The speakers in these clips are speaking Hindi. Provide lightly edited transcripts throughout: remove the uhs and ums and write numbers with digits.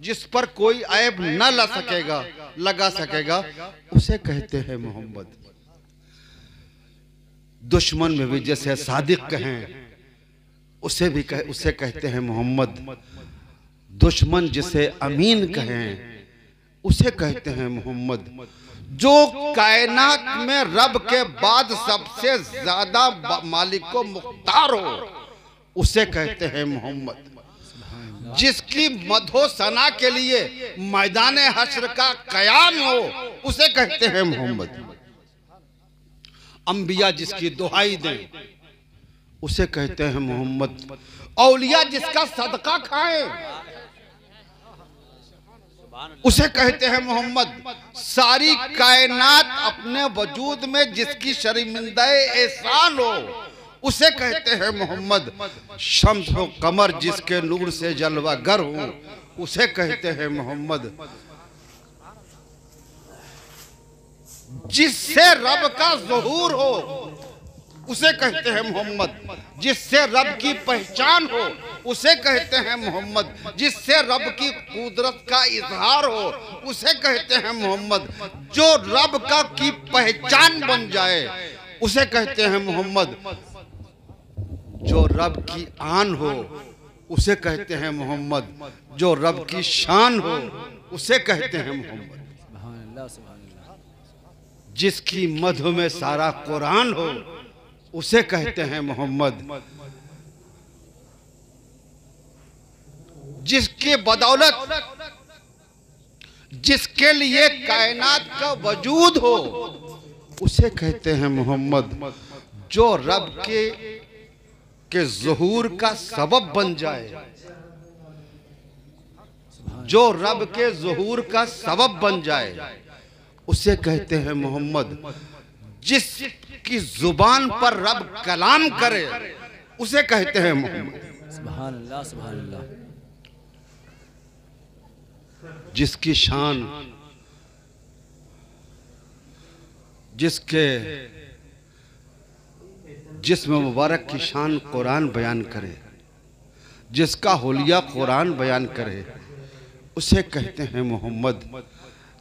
जिस पर कोई ऐब न लगा सकेगा, उसे कहते हैं मोहम्मद। दुश्मन में भी जैसे सादिक कहें, उसे कहते हैं मोहम्मद। दुश्मन जिसे अमीन कहें, उसे कहते हैं मोहम्मद। जो कायनात में रब के बाद सबसे ज्यादा मालिक को मुख्तार हो, उसे कहते हैं मोहम्मद। जिसकी मदहो सना के लिए मैदान हश्र का कयाम हो, उसे कहते हैं मोहम्मद। अंबिया जिसकी दुहाई दें, उसे कहते हैं मोहम्मद। औलिया जिसका सदका खाएं, उसे कहते हैं मोहम्मद। सारी कायनात अपने वजूद में जिसकी शर्मिंदाए एहसान हो, उसे कहते हैं मोहम्मद। शम्स व कमर जिसके नूर से जलवागर हो, उसे कहते हैं मोहम्मद। जिससे रब का ज़ुहूर हो, उसे कहते हैं मोहम्मद। जिससे रब की पहचान हो, उसे कहते हैं मोहम्मद। जिससे रब की कुदरत का इजहार हो, उसे कहते हैं मोहम्मद। जो रब का की पहचान बन जाए, उसे कहते हैं मोहम्मद। जो रब की आन हो, उसे कहते हैं मोहम्मद। जो रब की शान हो, उसे कहते हैं मोहम्मद। जिसकी मधु में सारा कुरान हो, उसे कहते हैं मोहम्मद। जिसके बदौलत जिसके लिए कायनात का वजूद हो, उसे कहते हैं मोहम्मद। जो रब के ज़ुहूर का सबब बन जाए, जो रब के ज़ुहूर का सबब बन जाए, उसे कहते हैं मोहम्मद। जिसकी जुबान पर रब कलाम करे, उसे कहते हैं मोहम्मद। सुभान अल्लाह, सुभान अल्लाह। जिसकी शान, जिसके जिस्म मुबारक की शान कुरान बयान करे, जिसका हुलिया कुरान बयान करे, उसे कहते हैं मोहम्मद।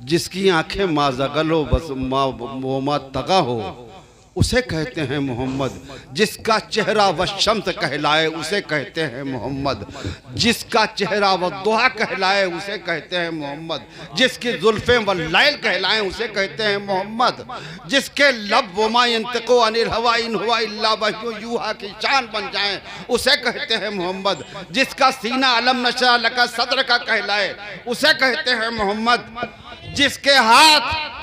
जिसकी आंखें माज़गलो बस मा तगा हो, उसे कहते हैं मोहम्मद। जिसका चेहरा व शम्स कहलाए, उसे कहते हैं मोहम्मद। जिसका चेहरा व दुहा कहलाए, उसे कहते हैं मोहम्मद। जिसकी जुल्फें व लैल कहलाएं, उसे कहते हैं मोहम्मद। जिसके लब वमा यंतिक़ु अनिल हवा इन हुवा इल्ला वह्यु यूहा की शान बन जाएं, उसे कहते हैं मोहम्मद। जिसका सीना अलम नशा लका सदर का कहलाए, उसे कहते हैं मोहम्मद। जिसके हाथ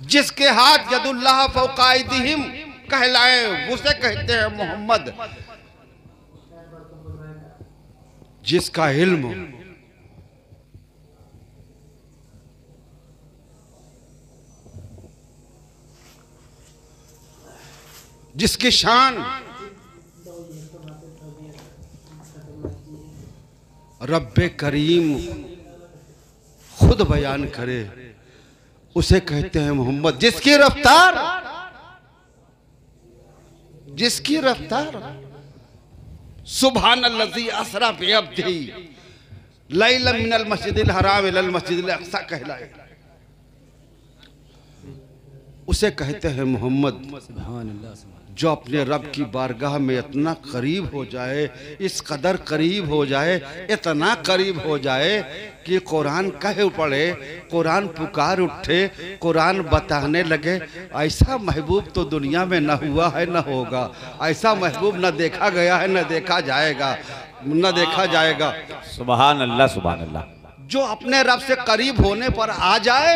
जिसके हाथ यदुल्लाह फौका अयदीहिम कहलाए, उसे कहते हैं मोहम्मद। जिसका इल्म जिसकी शान रब्बे करीम खुद बयान करे, उसे कहते हैं मोहम्मद। जिसकी रफ्तार सुब्हानल्लज़ी असरा बिअब्दिही लैलन मिनल मस्जिदिल हराम इलल मस्जिदिल अक़सा कहलाए, उसे कहते हैं मोहम्मद। जो अपने रब की बारगाह में इतना करीब हो जाए, इस कदर करीब हो जाए, इतना करीब हो जाए कि कुरान कहे पढ़े, कुरान पुकार उठे, कुरान बताने लगे, ऐसा महबूब तो दुनिया में न हुआ है न होगा। ऐसा महबूब न देखा गया है, न देखा जाएगा, न देखा जाएगा। सुभान अल्लाह, सुभान अल्लाह। जो अपने रब से करीब होने पर आ जाए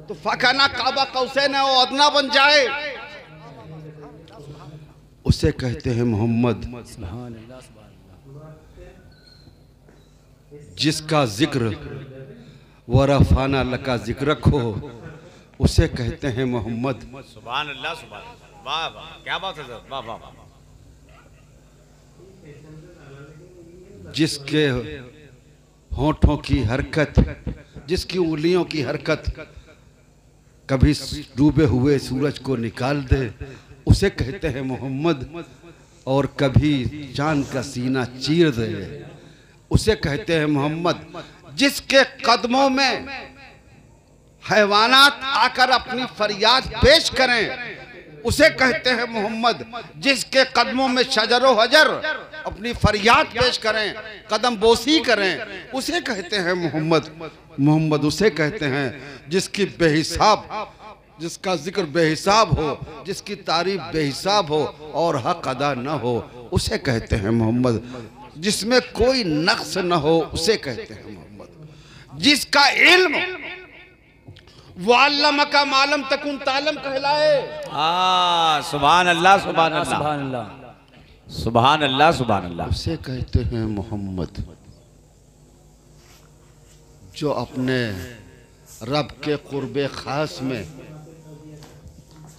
तो फकाना काबा कौसैन और अदना बन जाए, उसे कहते हैं मोहम्मद। जिसका जिक्र वरफाना लका जिक्रक हो, उसे कहते हैं मोहम्मद। सुभान अल्लाह, सुभान अल्लाह। वाह वाह, क्या बात है सर, वाह वाह वाह। जिसके होठों की हरकत, जिसकी उंगलियों की हरकत कभी डूबे हुए सूरज को निकाल दे, उसे कहते हैं मोहम्मद, और कभी चांद का सीना चीर दे उसे कहते हैं मोहम्मद। जिसके कदमों में हैवानात आकर अपनी फरियाद पेश करें उसे कहते हैं मोहम्मद। जिसके कदमों में शजरो हजर अपनी फरियाद पेश करें, कदम बोसी करें, उसे कहते हैं मोहम्मद। मोहम्मद उसे कहते हैं जिसकी बेहिसाब, जिसका जिक्र बेहिसाब हो, जिसकी तारीफ बेहिसाब हो और हक अदा न हो, उसे कहते हैं मोहम्मद। जिसमें कोई नक्स न हो उसे कहते हैं मोहम्मद। जिसका इल्म वाल्लम का मालम तकुन तालम कहलाए। सुभान अल्लाह, सुभान अल्लाह, सुभान अल्लाह, सुभान अल्लाह, सुभान अल्लाह। उसे कहते हैं मोहम्मद। जो अपने रब के कुर्बे खास में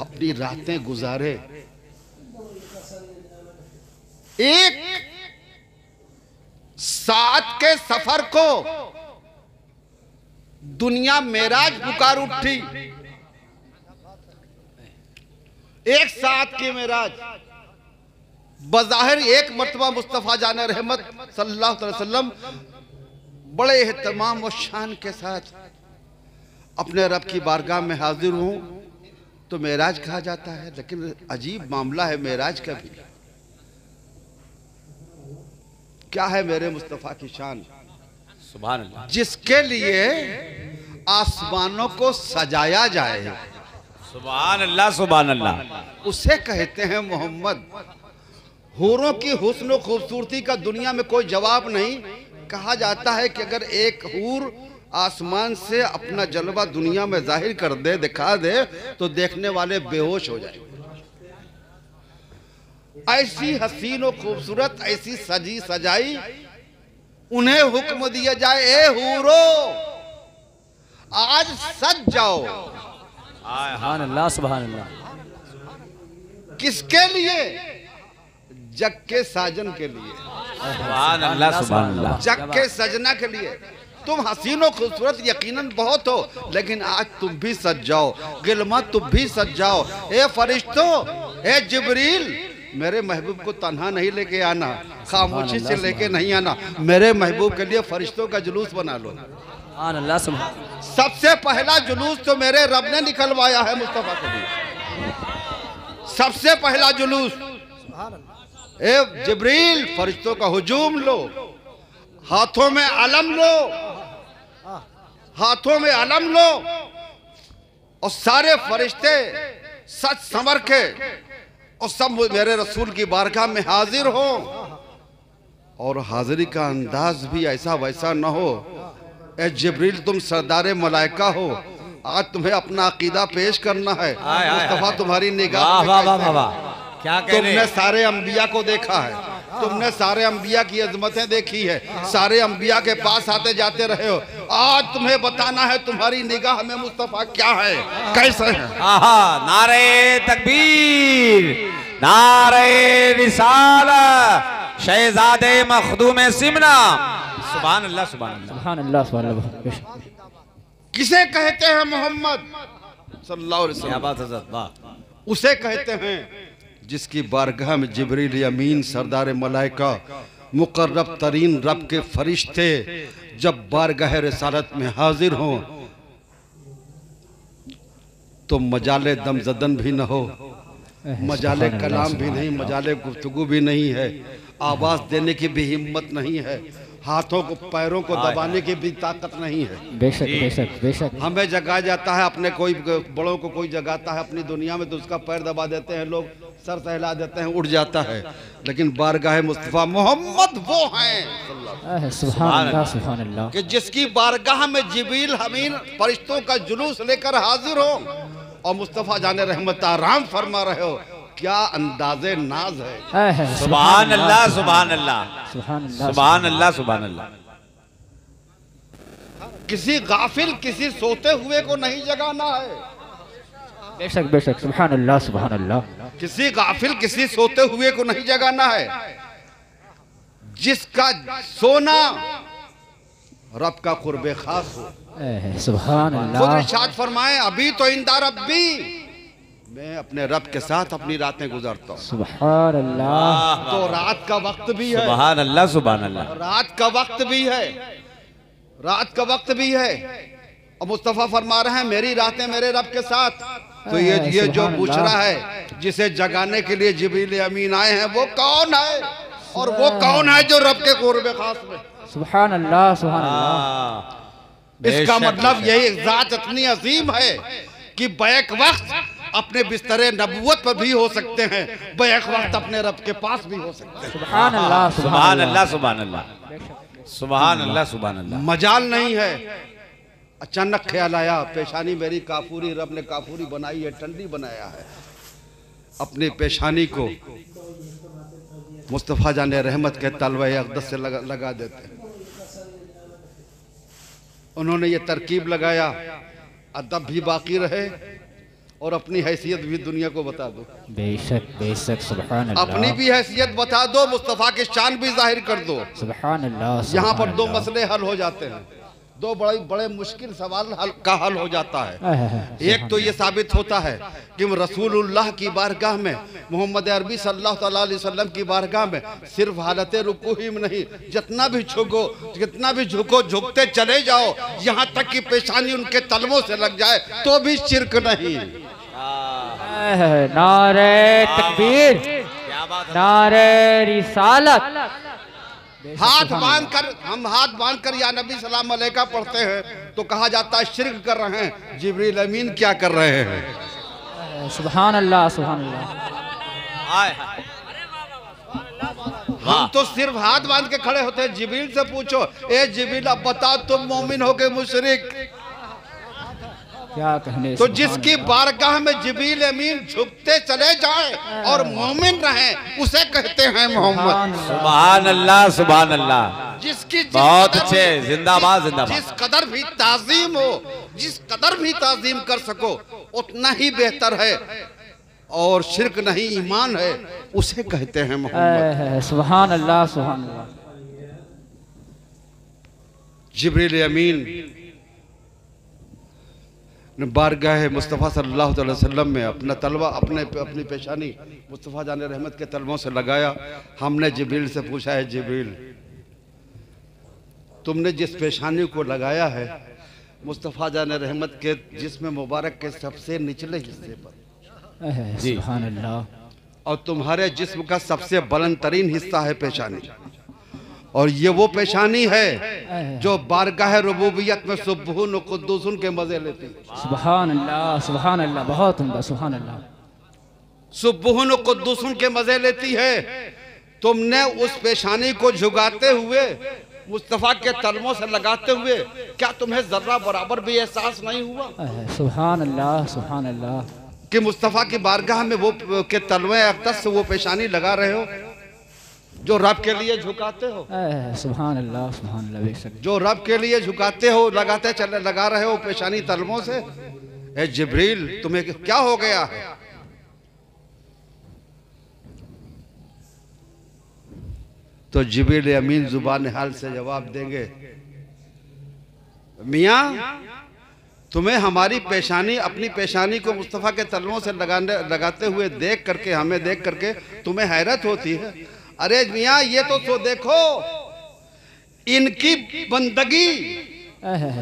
अपनी रातें गुजारे, एक साथ के सफर को दुनिया मेराज पुकार उठी। एक साथ की मेराज बज़ाहिर एक मर्तबा मुस्तफ़ा जान रहमत सल्लल्लाहु अलैहि वसल्लम बड़े एहतमाम और शान के साथ अपने रब की बारगाह में हाजिर हूं तो मेराज कहा जाता है। लेकिन अजीब मामला है मेराज का भी। क्या है मेरे मुस्तफ़ा की शान? सुभान अल्लाह। जिसके लिए आसमानों को सजाया जाए, सुभान अल्लाह, सुभान अल्लाह, उसे कहते हैं मोहम्मद। हूरों की हुस्न और खूबसूरती का दुनिया में कोई जवाब नहीं। कहा जाता है कि अगर एक हूर आसमान से अपना जलवा दुनिया में जाहिर कर दे, दिखा दे, तो देखने वाले बेहोश हो जाएंगे। ऐसी हसीन और खूबसूरत, ऐसी सजी सजाई, उन्हें हुक्म दिया जाए, ए हूरो आज सज जाओ। सुभान अल्लाह, सुभान अल्लाह। किसके लिए? जग के साजन के लिए, सुभान अल्लाह, सुभान अल्लाह। जग के सजना के लिए। तुम हसीन और खूबसूरत यकीनन बहुत हो, लेकिन आज तुम भी सज जाओ। गिलमा तुम भी सज जाओ। ए फरिश्तों, ए जिब्रील, मेरे महबूब को तन्हा नहीं लेके आना, खामोशी से लेके नहीं आना। मेरे महबूब के लिए फरिश्तों का जुलूस बना लो। सुभान अल्लाह, सुभान। सबसे पहला जुलूस तो मेरे रब ने निकलवाया है मुस्तफा के लिए। सबसे पहला जुलूस, ए जिब्रील, फरिश्तों का हुजूम लो, हाथों में अलम लो, हाथों में अलम लो, और सारे फरिश्ते सच संवर के और सब मेरे रसूल की बारगाह में हाजिर हो। और हाजिरी का अंदाज भी ऐसा वैसा न हो। ए जिब्रील, तुम सरदारे मलाइका हो, आज तुम्हें अपना अकीदा पेश करना है। मुस्तफा तुम्हारी निगाह में कैसे है? क्या कह रहे? तुमने सारे अंबिया को देखा है, तुमने सारे अंबिया की अजमतें देखी है, सारे अंबिया के पास आते जाते रहे हो। आज तुम्हें बताना है तुम्हारी निगाह में मुस्तफा क्या है, कैसे है। नारे तकबीर, नारे रिसालत, शहजादे मखदूम सिमना। सुभान अल्लाह, सुभान अल्लाह, सुभान अल्लाह, सुभान अल्लाह। किसे कहते हैं मोहम्मद सल्लल्लाहु अलैहि क्या वसल्लम? बात हज़रत, वाह। उसे कहते हैं जिसकी बारगाह में जिब्रील अमीन सरदार मलाइका मुकर्रब तरीन रब के फरिश्ते जब बारगाह रिसालत में हाजिर हों तो मजाले दमजदन भी न हो, मजाले कलाम भी नहीं, मजाले गुफ्तगू भी नहीं है, आवाज देने की भी हिम्मत नहीं है, हाथों को पैरों को दबाने की भी ताकत नहीं है। बेशक, बेशक, बेशक। हमें जगाया जाता है, अपने कोई बड़ों को कोई जगाता है अपनी दुनिया में तो उसका पैर दबा देते हैं लोग, सर सहला देते हैं, उठ जाता है। लेकिन बारगाह मुस्तफा मोहम्मद वो हैं सुभान अल्लाह, सुभान अल्लाह, कि जिसकी बारगाह में जिब्रील अमीन फरिश्तों का जुलूस लेकर हाजिर हो और मुस्तफा जाने रहमत आराम फरमा रहे हो। क्या अंदाजे नाज है। सुभान अल्लाह, सुभान अल्लाह, सुभान अल्लाह, सुभान अल्लाह, सुभान अल्लाह। किसी गाफिल, किसी सोते हुए को नहीं जगाना है। बेशक, बेशक। सुभान अल्लाह, सुभान अल्लाह। किसी गाफिल, किसी सोते हुए को नहीं जगाना है। जिसका सोना रब का कुर्बे खास हो। सुभान खुद अल्लाह। इरशाद फरमाए, अभी तो इंदा रब्बी, मैं अपने रब के साथ अपनी रातें गुजारता हूँ। सुभान अल्लाह। तो रात का वक्त भी है, सुभान अल्लाह सुभान अल्लाह। रात का वक्त भी है, रात का वक्त भी है। और मुस्तफ़ा फरमा रहे हैं मेरी रातें मेरे रब के साथ। तो ये जो पूछ रहा है जिसे जगाने के लिए जिब्रील अमीन आए हैं वो कौन है, और वो कौन है जो रब के कुर्बे खास में। सुभान अल्लाह सुभान अल्लाह। इसका मतलब यही जात इतनी अजीम है कि बैक वक्त अपने बिस्तरे नबूवत पर भी हो सकते हैं, बैक वक्त अपने रब के पास भी हो सकते हैं। सुभान अल्लाह सुभान अल्लाह सुभान अल्लाह सुभान अल्लाह सुभान अल्लाह। मजाल नहीं है, अचानक ख्याल आया पेशानी मेरी काफूरी, रब ने काफूरी बनाई है, ठंडी बनाया है। अपनी पेशानी को मुस्तफ़ा जाने रहमत के तलवे अक़दस से लगा देते हैं। उन्होंने ये तरकीब लगाया अदब भी बाकी रहे और अपनी हैसियत भी दुनिया को बता दो। बेशक बेशक सुभान अल्लाह। अपनी भी हैसियत बता दो, मुस्तफ़ा की शान भी जाहिर कर दो। सुभान अल्लाह। यहाँ पर दो मसले हल हो जाते हैं, दो बड़े मुश्किल सवाल का हल हो जाता है। एक तो ये साबित होता है कि रसूलुल्लाह की बारगाह में, मोहम्मद अरबी सल्लल्लाहु अलैहि वसल्लम की बारगाह में सिर्फ हालत रुकू ही में नहीं, जितना भी झुको झुकते चले जाओ, यहाँ तक कि पेशानी उनके तलवों से लग जाए तो भी शिरक नहीं। नारे तकबीर, नारे रिसालत। हाथ बांध कर या नबी सलाम अलैका पढ़ते हैं तो कहा जाता है शिरक कर रहे हैं। जिब्रील अमीन क्या कर रहे हैं? सुभान अल्लाह सुभान अल्लाह। हम तो सिर्फ हाथ बांध के खड़े होते हैं। जिब्रील से पूछो, ए जिब्रील अब बताओ तुम मोमिन हो के मुशरिक? क्या कहने। तो जिसकी बारगाह में जिब्रील अमीन झुकते चले जाए और मोमिन रहे उसे कहते हैं मोहम्मद। सुभान अल्लाह सुभान अल्लाह। जिसकी बहुत अच्छे, जिंदाबाद जिंदाबाद। जिस कदर भी ताजीम हो, जिस कदर भी ताजीम कर सको उतना ही बेहतर है, और शिरक नहीं ईमान है, उसे कहते हैं मोहम्मद। सुभान अल्लाह सुभान अल्लाह। जिब्रील अमीन बारगाह मुस्तफ़ा सल्लल्लाहु अलैहि वसल्लम में अपना तलवा अपनी पेशानी मुस्तफ़ा जाने रहमत के तलवों से लगाया। हमने जिब्रील से पूछा है जिब्रील तुमने जिस पेशानी को लगाया है मुस्तफ़ा जाने रहमत के जिस्म मुबारक के सबसे निचले हिस्से पर, सुभान अल्लाह, और तुम्हारे जिस्म का सबसे बुलंद तरीन हिस्सा है पेशानी, और ये वो पेशानी है जो बारगाह रुबूबियत में सुब्बून कुद्दूसन के मजे लेती है। सुभान अल्लाह बहुत उम्दा। सुभान अल्लाह। सुब्बून कुद्दूसन के मजे लेती है। तुमने उस पेशानी को झुकाते हुए मुस्तफ़ा के तलवों से लगाते हुए क्या तुम्हें जर्रा बराबर भी एहसास नहीं हुआ? सुभान अल्लाह कि मुस्तफ़ा की बारगाह में वो के तलवे अक़दस से वो पेशानी लगा रहे हो जो रब के लिए झुकाते हो। सुभान अल्लाह बेशक। जो रब के लिए झुकाते हो, लगा रहे हो पेशानी तलवों से। ए जिब्रील तुम्हें क्या हो गया है? तो जिब्रील अमीन जुबान हाल से जवाब देंगे, मियाँ तुम्हें हमारी पेशानी, अपनी पेशानी को मुस्तफ़ा के तलवों से लगाते हुए देख करके, हमें देख करके तुम्हें हैरत होती है। अरे मियाँ ये तो देखो इनकी बंदगी,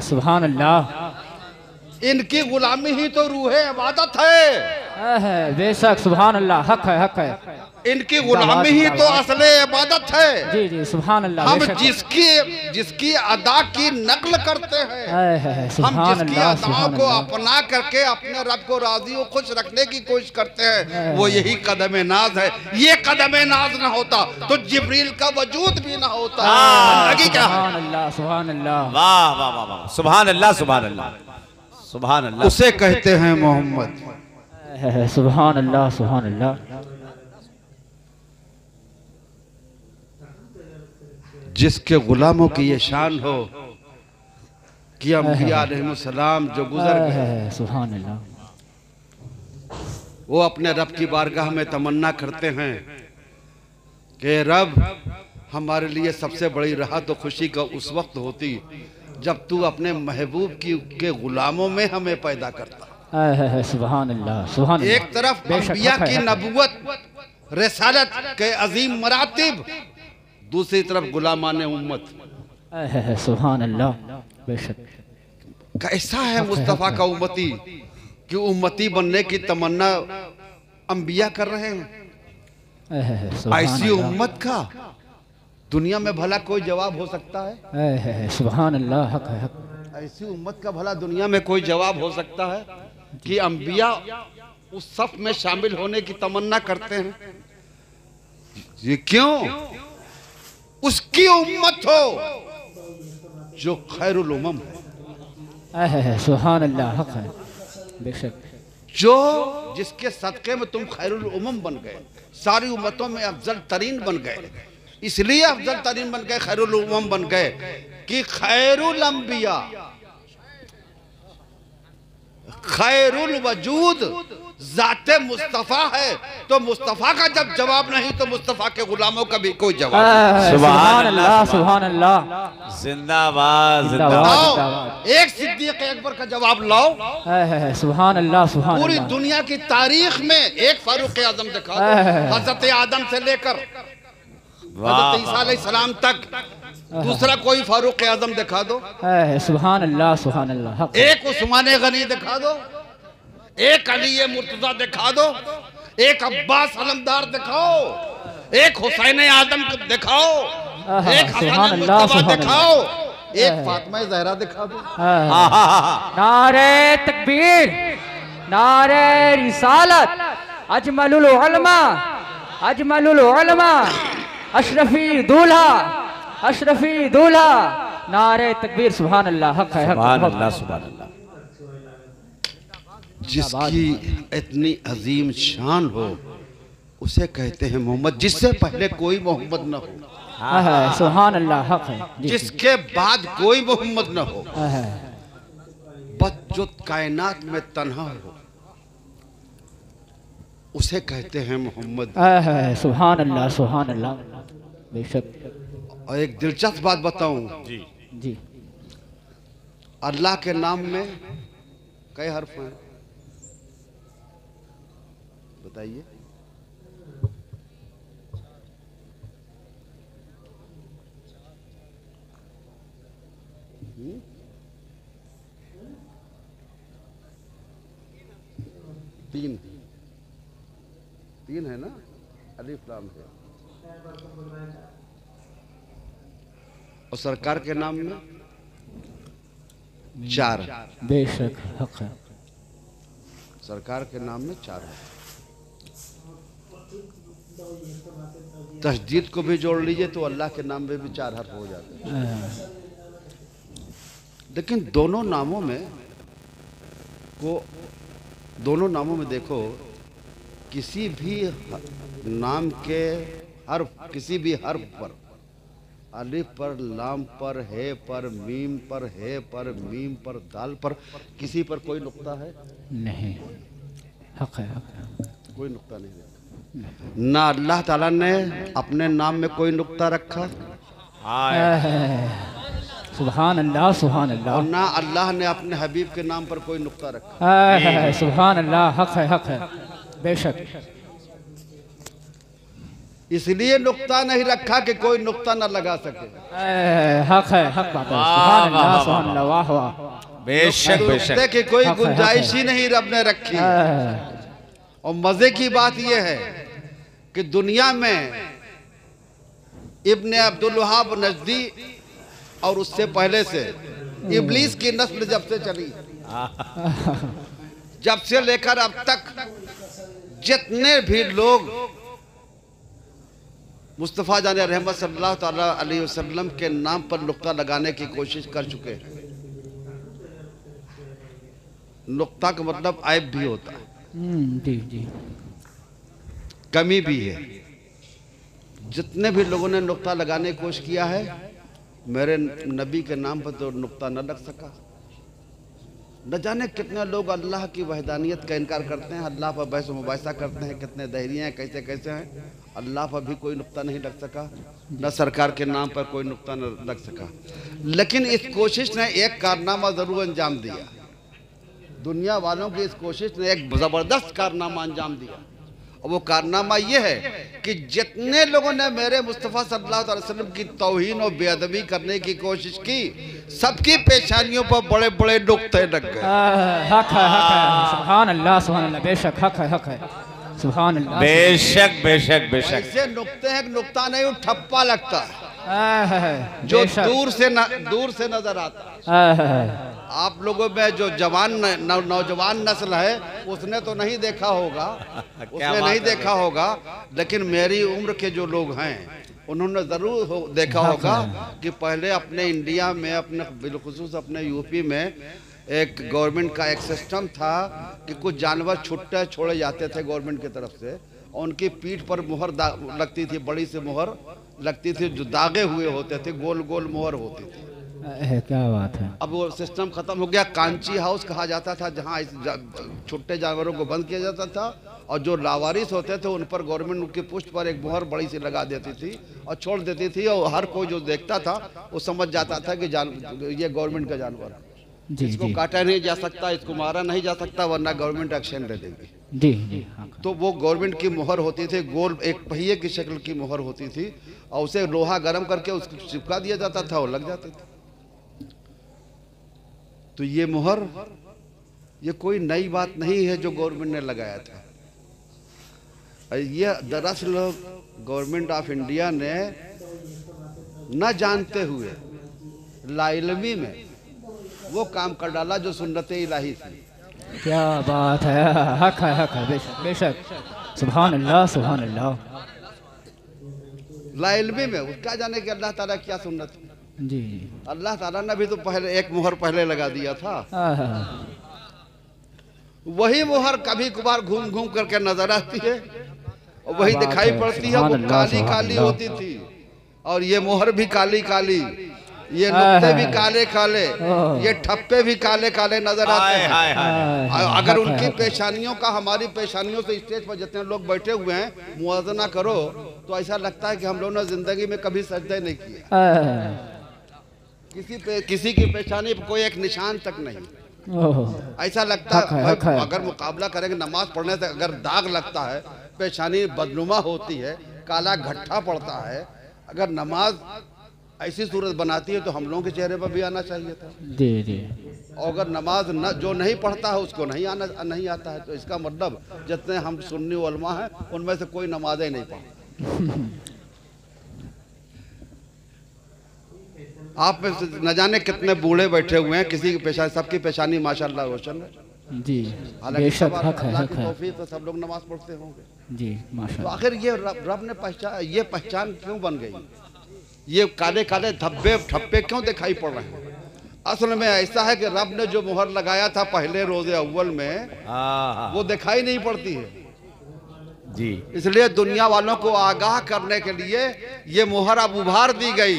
सुभान अल्लाह, इनकी गुलामी ही तो रूहे इबादत है। बेशक सुभान अल्लाह, हक है। इनकी गुलामी ही तो असले इबादत है। जी सुभान अल्लाह। हम जिसकी अदा की नकल करते हैं, हम जिसकी अदाओं को अपना करके अपने रब को राजी और खुश रखने की कोशिश करते हैं, वो यही कदम नाज है। ये कदम नाज ना होता तो जिब्रील का वजूद भी ना होता। सुभान अल्लाह वाह वाह वाह वाह। सुभान अल्लाह सुभान अल्लाह सुभान अल्लाह। उसे कहते हैं मोहम्मद। सुभान अल्लाह। जिसके गुलामों की ये शान हो कि अंबिया अलैहिस्सलाम जो गुजर गए, सुभान अल्लाह, वो अपने रब की बारगाह में तमन्ना करते हैं कि रब हमारे लिए सबसे बड़ी राहत और खुशी का उस वक्त होती जब तू अपने महबूब के गुलामों में हमें पैदा करता। सुभान अल्लाह सुभान अल्लाह। एक तरफ बेशक, अंबिया हक है, की हक है। नबुवत रिसालत के अजीम मरातिब, दूसरी तरफ गुलामान उम्मत। सुभान अल्लाह। बेशक कैसा है मुस्तफ़ा का उम्मती कि उम्मती बनने की तमन्ना अंबिया कर रहे हैं। सुभान ऐसी अल्लाह। उम्मत का दुनिया में भला कोई जवाब हो सकता है? सुभान अल्लाह। हक है, हक। ऐसी उम्मत का भला दुनिया में कोई जवाब हो सकता है कि अंबिया उस सफ में शामिल होने की तमन्ना करते हैं? ये क्यों? उसकी उम्मत हो जो खैरुल उमम है, सुभान अल्लाह। हक है, बेशक। जो जिसके सदक़े में तुम खैरुल उमम बन गए, सारी उम्मतों में अफजल तरीन बन गए। इसलिए अफजल तरीन बन गए, खैरुल उमम बन गए कि खैरुल अंबिया, खैरुल वजूद जाते मुस्तफ़ा है। तो मुस्तफ़ा का जब जवाब नहीं तो मुस्तफ़ा के गुलामों का भी कोई जवाब नहीं। सुभान अल्लाह सुभान अल्लाह। जिंदाबाद जिंदाबाद। जिंदाबाद। लाओ एक सिद्दीक़ अकबर का जवाब लाओ। सुभान अल्लाह सुभान पूरी अल्लाह। दुनिया की तारीख में एक फारूक आजम दिखा दो, हजरत आदम से लेकर हजरत ईसा अलैहिस्सलाम तक दूसरा कोई फारूक आजम दिखा दो, सुभान अल्लाह सुभान अल्लाह। हक। एक उस्मान गनी दिखा दो, एक अली मुर्तजा दिखा दो, एक अब्बास अलमदार दिखाओ, एक हुसैन आदम को दिखाओ, एक सुभान हसन अल्लाह, मुस्तफा सुभान दिखाओ, एक फातिमा ज़हरा दिखा दो। नारे तकबीर, नारे रिसालत, अजमलुल उलमा, अजमलुल उलमा, अशरफी दूल्हा, अशरफी दूल्हा। नारे तकबीर। सुभान अल्लाह। हक है, हक। सुभान अल्लाह सुभान अल्लाह। जिसकी इतनी अजीम शान हो उसे कहते हैं मोहम्मद, जिससे पहले कोई मोहम्मद न हो, सुभान अल्लाह। हक है जी। जिसके बाद कोई मोहम्मद न हो, बस जो कायनात में तन्हा हो उसे कहते हैं मोहम्मद। सुभान अल्लाह सुभान अल्लाह। बेशक। और एक दिलचस्प बात बताऊं, जी जी। अल्लाह के नाम में कई हर्फ हैं, बताइए? तीन तीन है ना, अलिफ लाम है। और सरकार के नाम में चार, बेशक। हक है। सरकार के नाम में चार है। तस्दीद को भी जोड़ लीजिए तो अल्लाह के नाम में भी चार हर्फ हो जाते हैं। लेकिन दोनों नामों में देखो, किसी भी नाम के हर्फ, किसी भी हर्फ पर, अलिफ पर, लाम पर, हे पर, मीम पर, हे पर, मीम पर, दाल पर, किसी पर कोई नुक्ता है? नहीं। हक है, हक है। कोई नुक्ता नहीं है। ना अल्लाह ताला ने अपने नाम में कोई नुक्ता रखा, सुभान अल्लाह सुभान और अल्लाह। ना अल्लाह ने अपने हबीब के नाम पर कोई नुक्ता रखा। सुभान अल्लाह। हक है, हक है। बेशक। इसलिए नुक्ता नहीं रखा कि कोई नुक्ता न लगा सके। हक है, हक बात है। सुभान अल्लाह सुभान अल्लाह। वाह वाह। बेशक बेशक। नुक्ते की कोई हक है, गुंजाइश हक ही नहीं रब ने रखी। और मजे की बात यह है कि दुनिया में इब्ने अब्दुल वहाब नजदी और उससे पहले से इब्लीस की नस्ल जब से चली, जब से लेकर अब तक जितने भी लोग मुस्तफ़ा जान रहमत सल्लल्लाहु ताला अलैहि वसल्लम के नाम पर नुक्ता लगाने की कोशिश कर चुके हैं। नुक्ता का मतलब ऐब भी होता है, जी जी। कमी भी है। जितने भी लोगों ने नुक्ता लगाने की कोशिश किया है, मेरे नबी के नाम पर तो नुक्ता न लग सका। न जाने कितने लोग अल्लाह की वहदानियत का इनकार करते हैं, अल्लाह पर बहस मुबाहिसा करते हैं, कितने दहरिए हैं, कैसे कैसे हैं। अल्लाह पर भी कोई नुक्ता नहीं लग सका, न सरकार के नाम पर कोई नुक्ता न लग सका। लेकिन इस कोशिश ने एक कारनामा ज़रूर अंजाम दिया, दुनिया वालों की इस कोशिश ने एक ज़बरदस्त कारनामा अंजाम दिया, और वो कारनामा ये है कि जितने लोगों ने मेरे मुस्तफ़ा सल्लल्लाहु अलैहि वसल्लम की तौहीन और बेअदबी करने की कोशिश की, सबकी पेशानियों पर बड़े बड़े नुक्ते लग गए। हक है, सुभान अल्लाह, सुभान अल्लाह, बेशक हक है, हक है, सुभान अल्लाह, बेशक बेशक बेशक। ऐसे नुक्ते हैं, नुक्ता नहीं, ठप्पा लगता है जो बेशक। दूर से नजर आता है। आप लोगों में जो जवान नौजवान नस्ल है उसने तो नहीं देखा होगा, उसने नहीं देखा होगा, लेकिन मेरी उम्र के जो लोग हैं उन्होंने ज़रूर देखा होगा कि पहले अपने इंडिया में, अपने बिलखुसूस अपने यूपी में एक गवर्नमेंट का एक सिस्टम था कि कुछ जानवर छुट्टे छोड़े जाते थे गवर्नमेंट की तरफ से, और उनकी पीठ पर मुहर लगती थी, बड़ी सी मुहर लगती थी जो दागे हुए होते थे, गोल गोल मुहर होती थी। क्या बात है। अब वो सिस्टम खत्म हो गया। कांची हाउस कहा जाता था जहाँ छुट्टे जानवरों को बंद किया जाता था, और जो लावारिस होते थे उन पर गवर्नमेंट उनकी पुष्ट पर एक मुहर बड़ी सी लगा देती थी और छोड़ देती थी, और हर कोई जो देखता था वो समझ जाता था कि ये गवर्नमेंट का जानवर है, इसको काटा नहीं जा सकता, इसको मारा नहीं जा सकता, वरना गवर्नमेंट एक्शन ले लेगी। जी जी। तो वो गवर्नमेंट की मुहर होती थी, गोल एक पहिए की शक्ल की मुहर होती थी, और उसे लोहा गर्म करके उसको चिपका दिया जाता था और लग जाती थी। तो ये मुहर, ये कोई नई बात नहीं है जो गवर्नमेंट ने लगाया था। ये दरअसल गवर्नमेंट ऑफ इंडिया ने न जानते हुए लाइलमी में वो काम कर डाला जो सुन्नत इलाही थी। क्या बात है, हक है, हक है, बेशक बेशक, सुभान अल्लाह, सुभान अल्लाह। लाइलमी में उसका जाने कि अल्लाह ताला क्या सुन्नत है। जी। अल्लाह ताला ने भी तो पहले एक मुहर पहले लगा दिया था, वही मुहर कभी कभार घूम घूम करके नजर आती है और वही दिखाई पड़ती है, वो काली काली होती थी, और ये मुहर भी काली काली, ये नुक्ते भी काले काले, ये ठप्पे भी काले काले नजर आते हैं। अगर उनकी पेशानियों का हमारी पेशानियों से स्टेज पर जितने लोग बैठे हुए हैं मुआवजा करो तो ऐसा लगता है कि हम लोगों ने जिंदगी में कभी सजदे नहीं किए। किसी की पेशानी पर कोई एक निशान तक नहीं। ऐसा लगता है अगर मुकाबला करेंगे नमाज पढ़ने से, अगर दाग लगता है, पेशानी बदनुमा होती है, काला घट्टा पड़ता है, अगर नमाज ऐसी सूरत बनाती है तो हम लोगों के चेहरे पर भी आना चाहिए था। जी जी। और अगर नमाज जो नहीं पढ़ता है उसको नहीं आता है, तो इसका मतलब जितने हम सुन्नी उलमा हैं उनमें से कोई नमाजें नहीं पढ़ता। आप में न जाने कितने बूढ़े बैठे हुए हैं, किसी की पेशानी, सबकी पेशानी माशाल्लाह रोशन है। जी बेशक, हक है, हक है। तो सब लोग नमाज पढ़ते होंगे। जी माशाल्लाह। तो आखिर ये रब ने पहचान क्यों बन गई? ये काले काले धब्बे ठप्पे क्यों दिखाई पड़ रहे हैं? असल में ऐसा है कि रब ने जो मुहर लगाया था पहले रोजे अव्वल में वो दिखाई नहीं पड़ती है जी, इसलिए दुनिया वालों को आगाह करने के लिए ये मुहर अब उभार दी गई।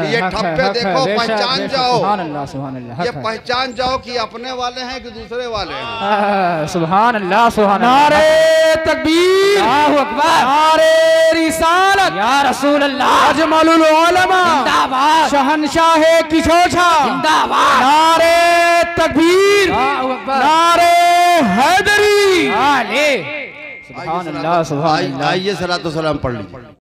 ये ठप्पे देखो, पहचान जाओ, ये पहचान जाओ कि अपने वाले हैं कि दूसरे वाले हैं। सुभान अल्लाह, सुभान अल्लाह। नारे तकबीर, अल्लाहु अकबर, नारे रिसालत, या रसूल अल्लाह, अजमलुल उलमा जिंदाबाद, शहंशाह किशोछा जिंदाबाद, नारे तकबीर, नारे हैदरी, आले सुभान अल्लाह, सुभान अल्लाह। आइए सलातो सलाम पढ़ लीजिए।